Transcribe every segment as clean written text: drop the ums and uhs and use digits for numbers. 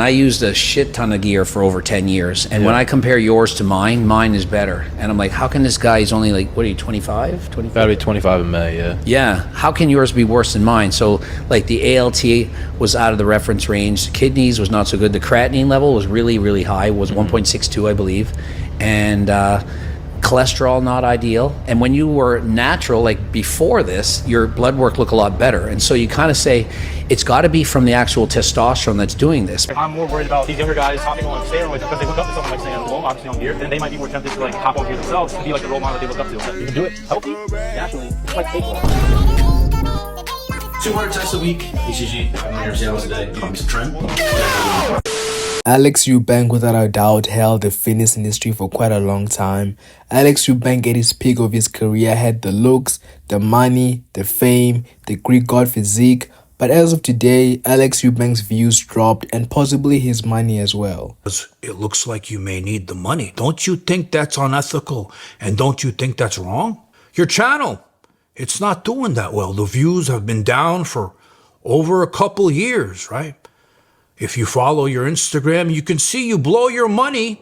I used a shit ton of gear for over 10 years. And when I compare yours to mine, mine is better. And I'm like, how can this guy, he's only like, what are you, 25? 25? Gotta be 25 in May, yeah. Yeah. How can yours be worse than mine? So like the ALT was out of the reference range. The kidneys was not so good. The creatinine level was really, really high, was 1.62, I believe. And cholesterol not ideal. And when you were natural, like before this, your blood work looked a lot better. And so you kind of say it's got to be from the actual testosterone that's doing this. I'm more worried about these younger guys hopping on steroids because they look up to someone like Sam, obviously on gear, and they might be more tempted to like hop on gear themselves to be like the role model that they look up to. You can do it healthy, naturally. It's like cakewalk. 200 tests a week, ECG, I'm here in Seattle today. It's a trend. Alex Eubank, without a doubt, held the fitness industry for quite a long time. Alex Eubank, at his peak of his career, had the looks, the money, the fame, the Greek god physique. But as of today, Alex Eubank's views dropped and possibly his money as well. It looks like you may need the money. Don't you think that's unethical? And don't you think that's wrong? Your channel, it's not doing that well. The views have been down for over a couple years, right? If you follow your Instagram, you can see you blow your money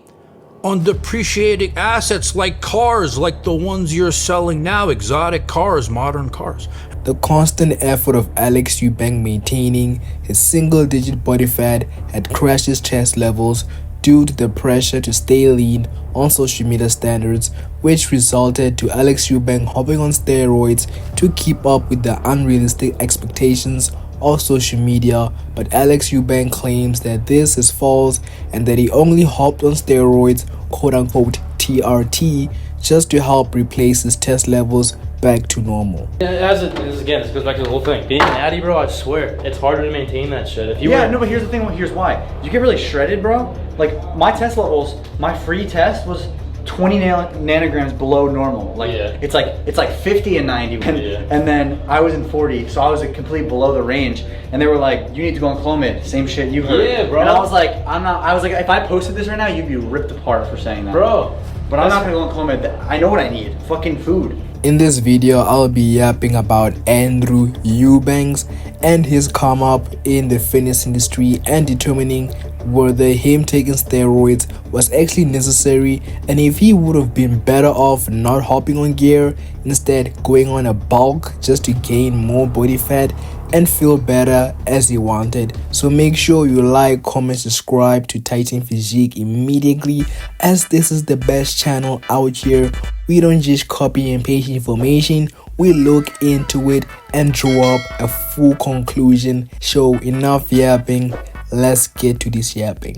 on depreciating assets like cars, like the ones you're selling now, exotic cars, modern cars. The constant effort of Alex Eubank maintaining his single-digit body fat had crashed his chest levels due to the pressure to stay lean on social media standards, which resulted to Alex Eubank hopping on steroids to keep up with the unrealistic expectations of social media. But Alex Eubank claims that this is false and that he only hopped on steroids, quote-unquote TRT, just to help replace his test levels back to normal. Again, this goes back to the whole thing. Being an addy, bro, I swear, it's harder to maintain that shit. If you No, but here's the thing, here's why. You get really shredded, bro. Like, my test levels, my free test was 20 nanograms below normal. Like, it's like 50 and 90. And then I was in 40, so I was completely below the range. And they were like, you need to go on Clomid. Same shit you heard. Yeah, bro. And I was like, if I posted this right now, you'd be ripped apart for saying that. Bro. But I'm not gonna go on Clomid. I know what I need. Fucking food. In this video, I'll be yapping about Andrew Eubanks and his come up in the fitness industry and determining whether him taking steroids was actually necessary and if he would have been better off not hopping on gear, instead going on a bulk just to gain more body fat and feel better as he wanted. So make sure you like, comment, subscribe to Titan Physique immediately, as this is the best channel out here. We don't just copy and paste information, we look into it and draw up a full conclusion. So enough yapping, let's get to this yapping.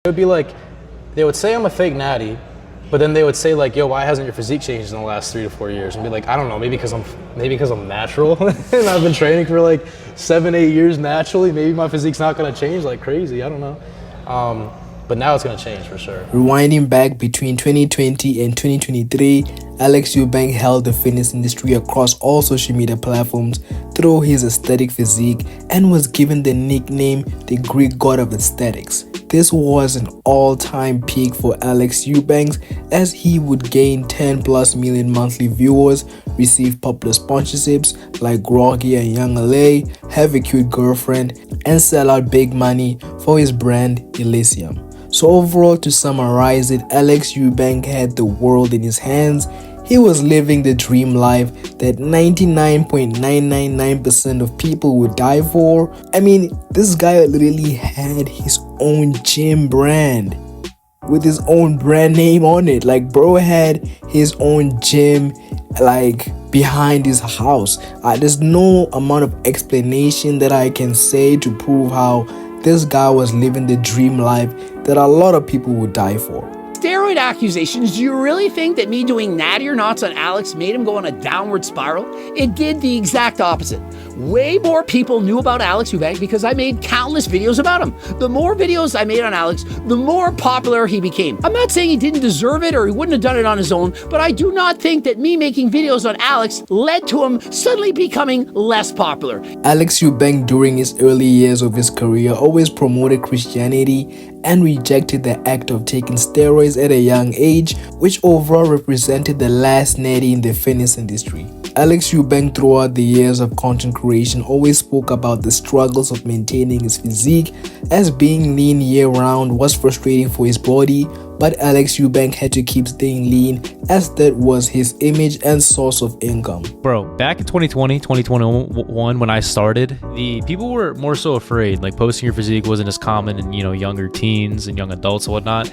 It would be like, they would say I'm a fake natty, but then they would say like, yo, why hasn't your physique changed in the last 3 to 4 years? And be like, I don't know, maybe because I'm natural and I've been training for like 7-8 years naturally. Maybe my physique's not gonna change like crazy, I don't know. But now it's gonna change for sure. Rewinding back between 2020 and 2023, Alex Eubank held the fitness industry across all social media platforms through his aesthetic physique and was given the nickname the Greek god of aesthetics. This was an all-time peak for Alex Eubank, as he would gain 10+ million monthly viewers, receive popular sponsorships like Groggy and Young LA, have a cute girlfriend, and sell out big money for his brand Elysium. So overall, to summarize it, Alex Eubank had the world in his hands. He was living the dream life that 99.999% of people would die for. I mean, this guy literally had his own gym brand with his own brand name on it. Like, bro had his own gym like behind his house. There's no amount of explanation that I can say to prove how this guy was living the dream life that a lot of people would die for. Steroid accusations, do you really think that me doing natty or nots on Alex made him go on a downward spiral? It did the exact opposite. Way more people knew about Alex Eubank because I made countless videos about him. The more videos I made on Alex, the more popular he became. I'm not saying he didn't deserve it or he wouldn't have done it on his own, but I do not think that me making videos on Alex led to him suddenly becoming less popular. Alex Eubank, during his early years of his career, always promoted Christianity and rejected the act of taking steroids at a young age, which overall represented the last natty in the fitness industry. Alex Eubank, throughout the years of content creation, always spoke about the struggles of maintaining his physique, as being lean year-round was frustrating for his body, but Alex Eubank had to keep staying lean as that was his image and source of income. Bro, back in 2020, 2021, when I started, the people were more so afraid. Like, posting your physique wasn't as common in, younger teens and young adults and whatnot.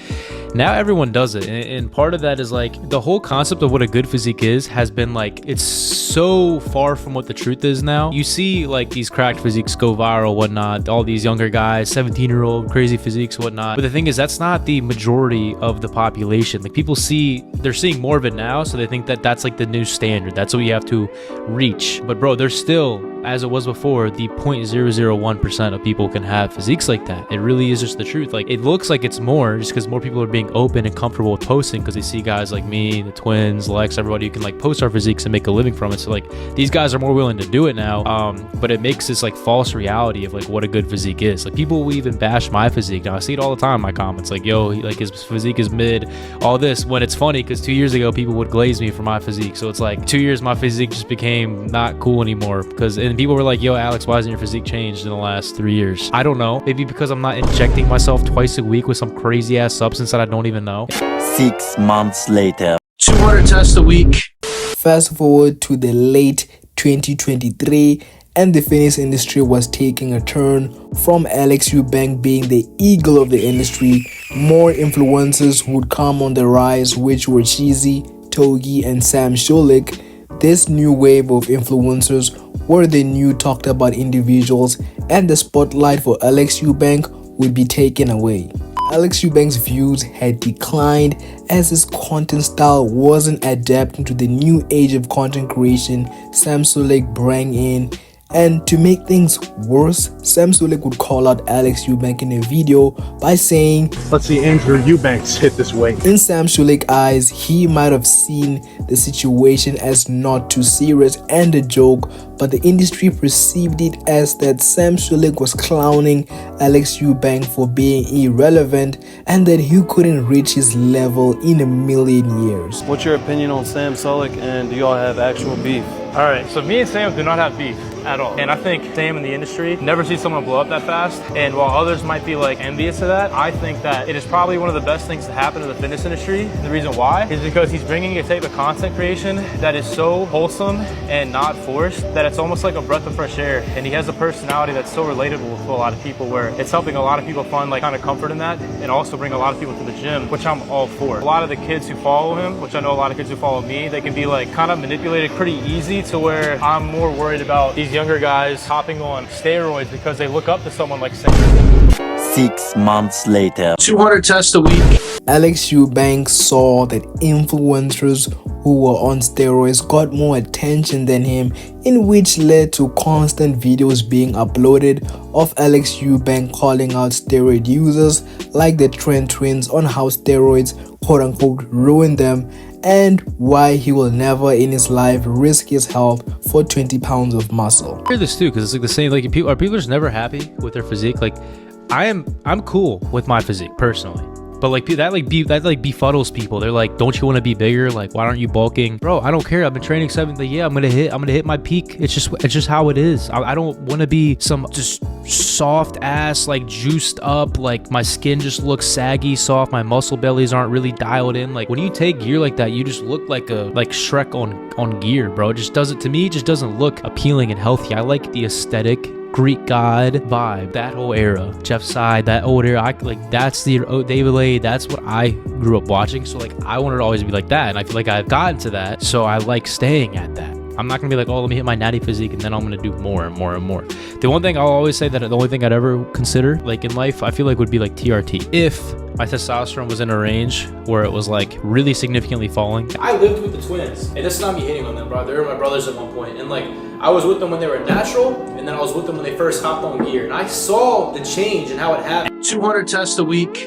Now everyone does it, and part of that is like the whole concept of what a good physique is has been like, it's so far from what the truth is now. You see like these cracked physiques go viral, whatnot, all these younger guys, 17-year-old crazy physiques, whatnot. But the thing is, that's not the majority of the population. Like, people they're seeing more of it now, so they think that that's like the new standard. That's what you have to reach. But bro, there's still, as it was before, the 0.001% of people can have physiques like that. It really is just the truth. Like, it looks like it's more just because more people are being open and comfortable with posting, because they see guys like me, the twins, Lex, everybody who can like post our physiques and make a living from it. So like, these guys are more willing to do it now. But it makes this like false reality of like what a good physique is. Like, people will even bash my physique now. I see it all the time in my comments, like, yo, like his physique is mid, all this, when it's funny because 2 years ago people would glaze me for my physique. So it's like 2 years my physique just became not cool anymore, and people were like, yo, Alex, why hasn't your physique changed in the last 3 years? I don't know, maybe because I'm not injecting myself twice a week with some crazy ass substance that I don't even know. 6 months later. 200 tests a week. Fast forward to the late 2023, and the fitness industry was taking a turn. From Alex Eubank being the eagle of the industry, more influencers would come on the rise, which were Cheesy, Togi, and Sam Schulich. This new wave of influencers were the new talked about individuals, and the spotlight for Alex Eubank would be taken away. Alex Eubank's views had declined as his content style wasn't adapting to the new age of content creation Sam Schulich brought in. And to make things worse, Sam Schulich would call out Alex Eubank in a video by saying, Let's see Andrew Eubanks hit this weight. In Sam Schulich's eyes, he might have seen the situation as not too serious and a joke, but the industry perceived it as that Sam Schulich was clowning Alex Eubank for being irrelevant and that he couldn't reach his level in a million years. What's your opinion on Sam Schulich, and do y'all have actual beef? Alright, so me and Sam do not have beef at all. And I think Sam in the industry never see someone blow up that fast. And while others might be like envious of that, I think that it is probably one of the best things to happen to the fitness industry. The reason why is because he's bringing a type of content creation that is so wholesome and not forced that it's almost like a breath of fresh air. And he has a personality that's so relatable to a lot of people, where it's helping a lot of people find like kind of comfort in that, and also bring a lot of people to the gym, which I'm all for. A lot of the kids who follow him, which I know a lot of kids who follow me, they can be like kind of manipulated pretty easy, to where I'm more worried about these younger guys hopping on steroids because they look up to someone like Sam. 6 months later. 200 tests a week. Alex Eubank saw that influencers who were on steroids got more attention than him, in which led to constant videos being uploaded of Alex Eubank calling out steroid users like the Trent twins on how steroids quote-unquote ruined them, and why he will never in his life risk his health for 20 pounds of muscle. I hear this too, because it's like the same, like people just never happy with their physique. Like, I'm cool with my physique personally, but like that befuddles people. They're like, don't you want to be bigger? Like, why aren't you bulking? Bro, I don't care. I've been training 7. Like, yeah, I'm gonna hit my peak. It's just how it is. I don't want to be some just soft ass, like juiced up, like my skin just looks saggy, soft, my muscle bellies aren't really dialed in. Like, when you take gear like that, you just look like Shrek on gear, bro. It just doesn't, to me, it just doesn't look appealing and healthy. I like the aesthetic Greek god vibe, that whole era, Jeff Side, that old era. That's the David Lay, that's what I grew up watching. So like, I wanted to always be like that, and I feel like I've gotten to that, so I like staying at that. I'm not gonna be like, oh, let me hit my natty physique and then I'm gonna do more and more and more. The one thing I'll always say, that the only thing I'd ever consider like in life, I feel like, would be like TRT. If my testosterone was in a range where it was like really significantly falling. I lived with the twins, and this is not me hitting on them, bro. They were my brothers at one point, and like, I was with them when they were natural, and then I was with them when they first hopped on gear, and I saw the change and how it happened. 200 tests a week.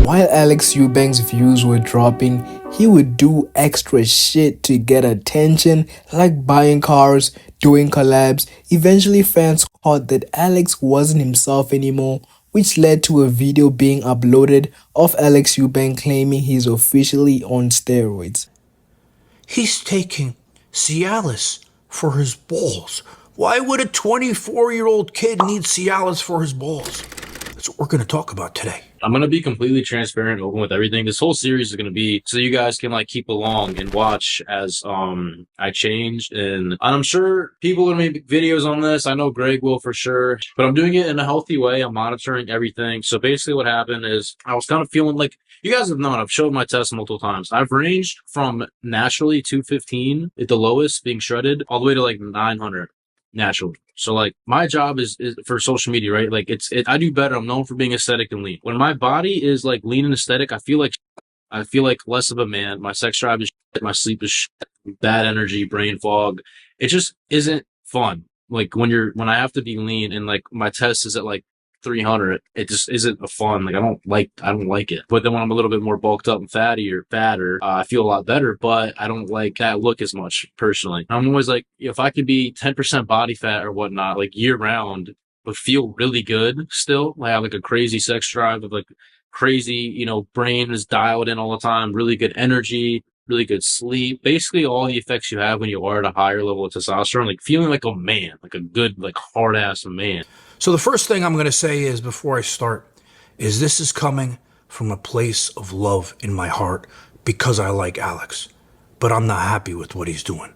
While Alex Eubank's views were dropping, he would do extra shit to get attention, like buying cars, doing collabs. Eventually fans caught that Alex wasn't himself anymore, which led to a video being uploaded of Alex Eubank claiming he's officially on steroids. He's taking Cialis for his balls. Why would a 24-year-old kid need Cialis for his balls? That's what we're going to talk about today. I'm going to be completely transparent and open with everything. This whole series is going to be so you guys can like keep along and watch as I change. And I'm sure people are going to make videos on this. I know Greg will for sure, but I'm doing it in a healthy way. I'm monitoring everything. So basically what happened is I was kind of feeling like, you guys have known, I've showed my tests multiple times. I've ranged from naturally 215 at the lowest being shredded all the way to like 900 naturally. So like my job is for social media, right? Like I do better. I'm known for being aesthetic and lean. When my body is like lean and aesthetic, I feel like less of a man. My sex drive is shit. My sleep is shit. Bad energy, brain fog. It just isn't fun. Like when I have to be lean and like my test is at like 300, it just isn't a fun. Like I don't like it. But then when I'm a little bit more bulked up and fatter, I feel a lot better, but I don't like that look as much personally. I'm always like, if I could be 10% body fat or whatnot, like year round, but feel really good still. I have like a crazy sex drive of like crazy, brain is dialed in all the time, really good energy, really good sleep. Basically all the effects you have when you are at a higher level of testosterone, like feeling like a man, like a good, like hard ass man. So the first thing I'm going to say is before I start is this is coming from a place of love in my heart because I like Alex, but I'm not happy with what he's doing.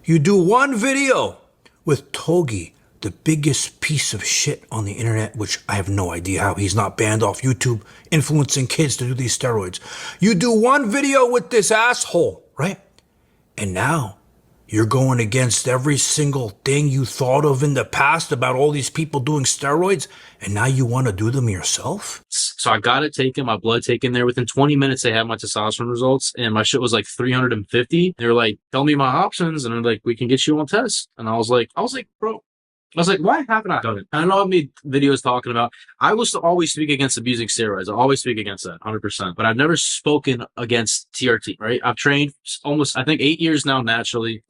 You do one video with Togi, the biggest piece of shit on the internet, which I have no idea how he's not banned off YouTube, influencing kids to do these steroids. You do one video with this asshole, right? And now you're going against every single thing you thought of in the past about all these people doing steroids, and now you want to do them yourself? So I got it taken, my blood taken there. Within 20 minutes, they had my testosterone results, and my shit was like 350. They were like, tell me my options, and they're like, we can get you on test. And I was like, bro, why haven't I done it? I know I've made videos talking about, I was to always speak against abusing steroids. I always speak against that, 100%. But I've never spoken against TRT, right? I've trained almost, I think, 8 years now naturally.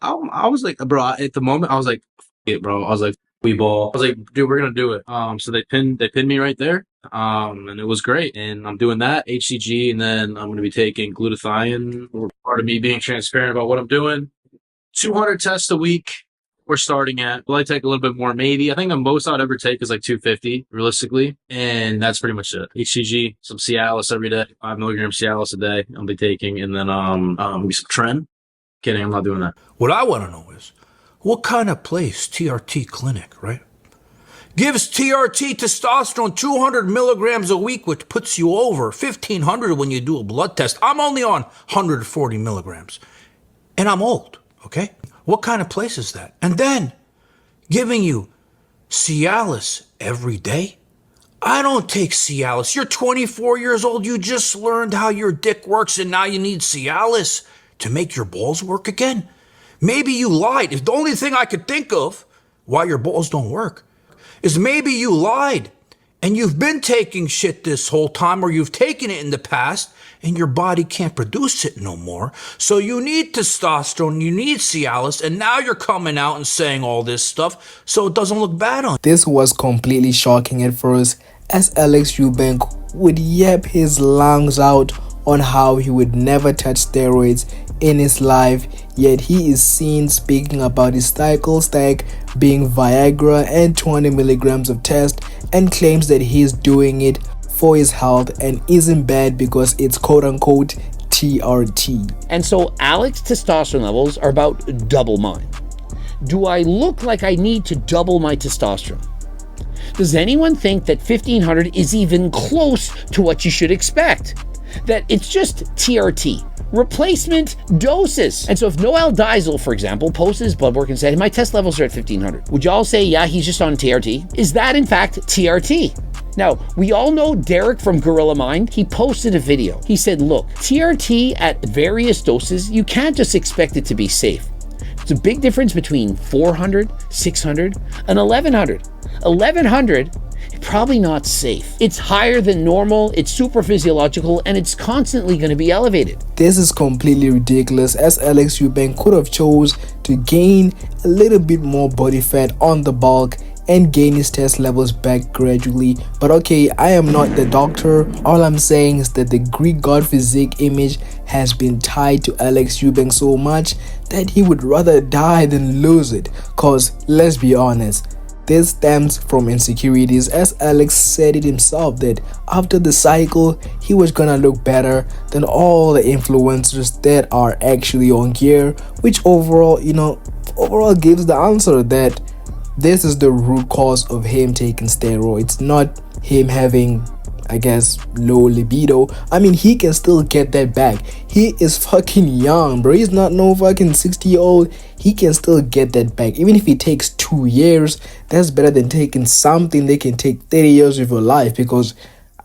I was like, bro, at the moment, I was like, F it, bro. I was like, we ball. I was like, dude, we're going to do it. So they pinned me right there. And it was great. And I'm doing that, HCG, and then I'm going to be taking glutathione. Part of me being transparent about what I'm doing. 200 tests a week. We're starting at, will I take a little bit more? Maybe. I think the most I'd ever take is like 250, realistically. And that's pretty much it. HCG, some Cialis every day, 5 milligrams Cialis a day I'll be taking. And then maybe some Tren. Kidding, I'm not doing that. What I want to know is, what kind of place TRT clinic, right, gives TRT testosterone 200 milligrams a week, which puts you over 1,500 when you do a blood test? I'm only on 140 milligrams. And I'm old, okay? What kind of place is that? And then giving you Cialis every day? I don't take Cialis. You're 24 years old. You just learned how your dick works, and now you need Cialis to make your balls work again? Maybe you lied. If the only thing I could think of why your balls don't work is maybe you lied and you've been taking shit this whole time, or you've taken it in the past and your body can't produce it no more. So you need testosterone, you need Cialis, and now you're coming out and saying all this stuff so it doesn't look bad on you. This was completely shocking at first, as Alex Eubank would yap his lungs out on how he would never touch steroids in his life, yet he is seen speaking about his cycle stack being Viagra and 20 milligrams of test, and claims that he's doing it for his health and isn't bad because it's quote-unquote TRT. And so Alex's testosterone levels are about double mine. Do I look like I need to double my testosterone? Does anyone think that 1,500 is even close to what you should expect? That it's just TRT, replacement doses. And so if Noel Diesel, for example, posted his blood work and said, my test levels are at 1,500, would y'all say, yeah, he's just on TRT? Is that in fact TRT? Now, we all know Derek from Gorilla Mind. He posted a video. He said, look, TRT at various doses, you can't just expect it to be safe. It's a big difference between 400, 600, and 1,100. 1,100, probably not safe. It's higher than normal, it's super physiological, and it's constantly going to be elevated. This is completely ridiculous, as Alex Eubank could have chose to gain a little bit more body fat on the bulk and gain his test levels back gradually. But okay, I am not the doctor. All I'm saying is that the Greek god physique image has been tied to Alex Eubank so much that he would rather die than lose it. Cause let's be honest, this stems from insecurities, as Alex said it himself that after the cycle he was gonna look better than all the influencers that are actually on gear, which overall gives the answer that this is the root cause of him taking steroids, not him having, I guess, low libido. I mean, he can still get that back. He is fucking young, bro. He's not no fucking 60-year-old. He can still get that back. Even if it takes 2 years, that's better than taking something that can take 30 years of your life. Because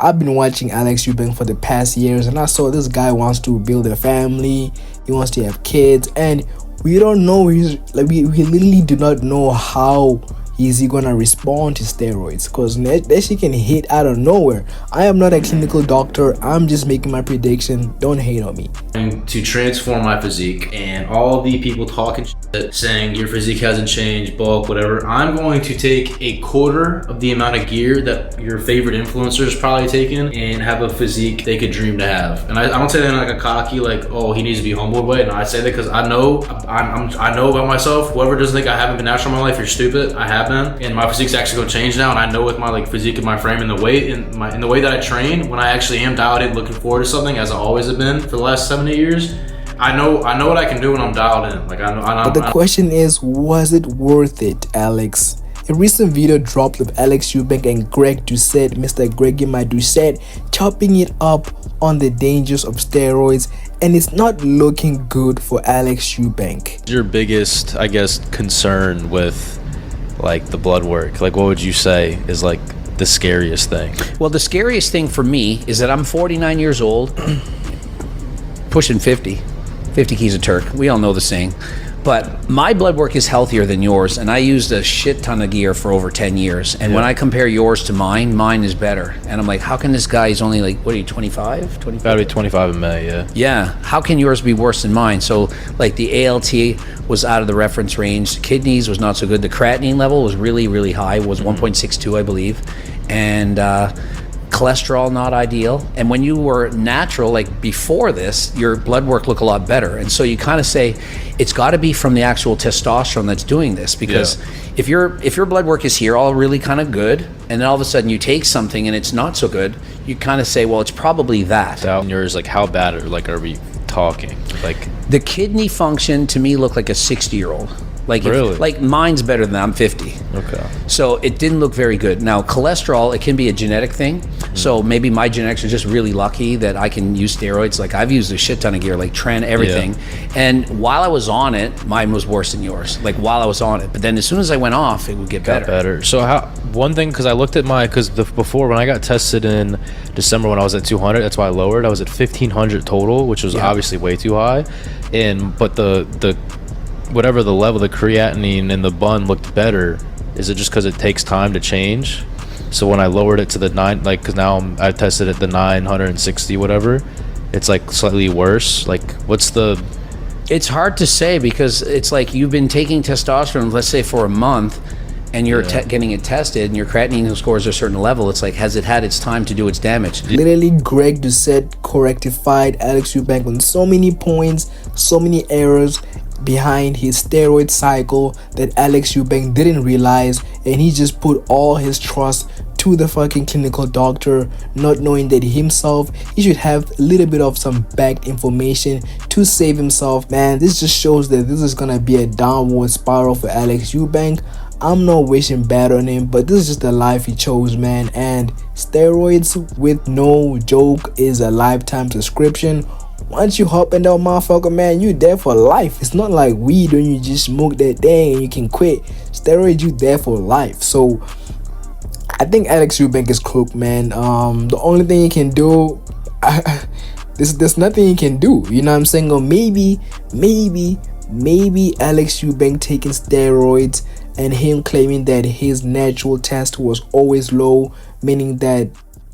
I've been watching Alex Eubank for the past years, and I saw this guy wants to build a family. He wants to have kids, and we don't know. We literally do not know how is he gonna respond to steroids, because that shit can hit out of nowhere. I am not a clinical doctor. I'm just making my prediction. Don't hate on me. To transform my physique, and all the people talking shit, saying your physique hasn't changed, bulk, whatever, I'm going to take a quarter of the amount of gear that your favorite influencer is probably taking and have a physique they could dream to have. And I don't say that in like a cocky, like, oh, he needs to be humble way. And I say that because I know about myself. Whoever doesn't think I haven't been natural in my life, you're stupid. I have been, and my physique's actually going to change now. And I know with my like physique and my frame and the weight and the way that I train, when I actually am dialed in, looking forward to something, as I always have been for the last 7 years, I know what I can do when I'm dialed in. Like I know. But the question is, was it worth it, Alex? A recent video dropped with Alex Eubank and Doucette, Mr. Doucette, chopping it up on the dangers of steroids, and it's not looking good for Alex Eubank. Your biggest, I guess, concern with like the blood work, like what would you say is like the scariest thing? Well, the scariest thing for me is that I'm 49 years old, pushing 50 keys of Turk. We all know the saying. But my blood work is healthier than yours, and I used a shit ton of gear for over 10 years. And when I compare yours to mine is better. And I'm like, how can this guy, he's only like, what are you, 25? 25? Gotta be 25 in May, yeah. Yeah, how can yours be worse than mine? So like the ALT was out of the reference range, the kidneys was not so good, the creatinine level was really, really high, was 1.62, I believe. And cholesterol not ideal. And when you were natural, like before this, your blood work looked a lot better. And so you kind of say it's got to be from the actual testosterone that's doing this, because if your blood work is here all really kind of good, and then all of a sudden you take something and it's not so good, you kind of say, well, it's probably that. And yours, like how bad are we talking? Like the kidney function to me looked like a 60-year-old. Like, really? Like mine's better than I'm 50. Okay. So it didn't look very good. Now, cholesterol, it can be a genetic thing. So maybe my genetics are just really lucky that I can use steroids. Like I've used a shit ton of gear, like Tren, everything. And while I was on it, mine was worse than yours. Like while I was on it. But then as soon as I went off, it would get better. So one thing, because I looked at before when I got tested in December when I was at 200, that's why I lowered. I was at 1500 total, which was obviously way too high. But the whatever the level, the creatinine in the bun looked better. Is it just because it takes time to change? So when I lowered it to the 9, like, because now I tested at the 960 whatever, it's like slightly worse. Like it's hard to say, because it's like you've been taking testosterone, let's say for a month, and you're getting it tested and your creatinine scores a certain level. It's like, has it had its time to do its damage? Literally, Doucette correctified Alex Eubank on so many points, so many errors behind his steroid cycle that Alex Eubank didn't realize, and he just put all his trust to the fucking clinical doctor, not knowing that himself he should have a little bit of some backed information to save himself. Man, this just shows that this is gonna be a downward spiral for Alex Eubank. I'm not wishing bad on him, but this is just the life he chose, man. And steroids, with no joke, is a lifetime subscription. Once you hop in that motherfucker, man, you there for life. It's not like weed when you just smoke that thing and you can quit. Steroids, you there for life. So I think Alex Eubank is cooked, man. The only thing you can do, there's nothing you can do. You know what I'm saying? Or maybe Alex Eubank taking steroids and him claiming that his natural test was always low, meaning that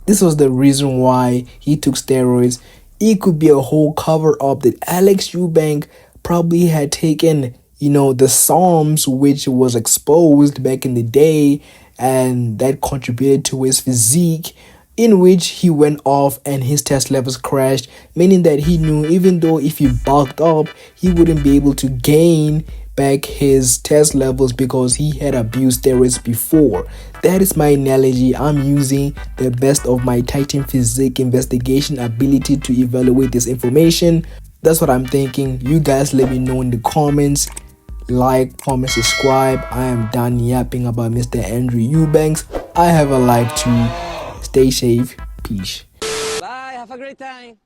this was the reason why he took steroids. It could be a whole cover up that Alex Eubank probably had taken, the Psalms, which was exposed back in the day, and that contributed to his physique, in which he went off and his test levels crashed, meaning that he knew even though if he bulked up, he wouldn't be able to gain back his test levels because he had abused steroids before. That is my analogy. I'm using the best of my Titan physique investigation ability to evaluate this information. That's what I'm thinking. You guys let me know in the comments. Like, comment, subscribe. I am done yapping about Mr. Andrew Eubanks. I have a life too. Stay safe. Peace. Bye. Have a great time.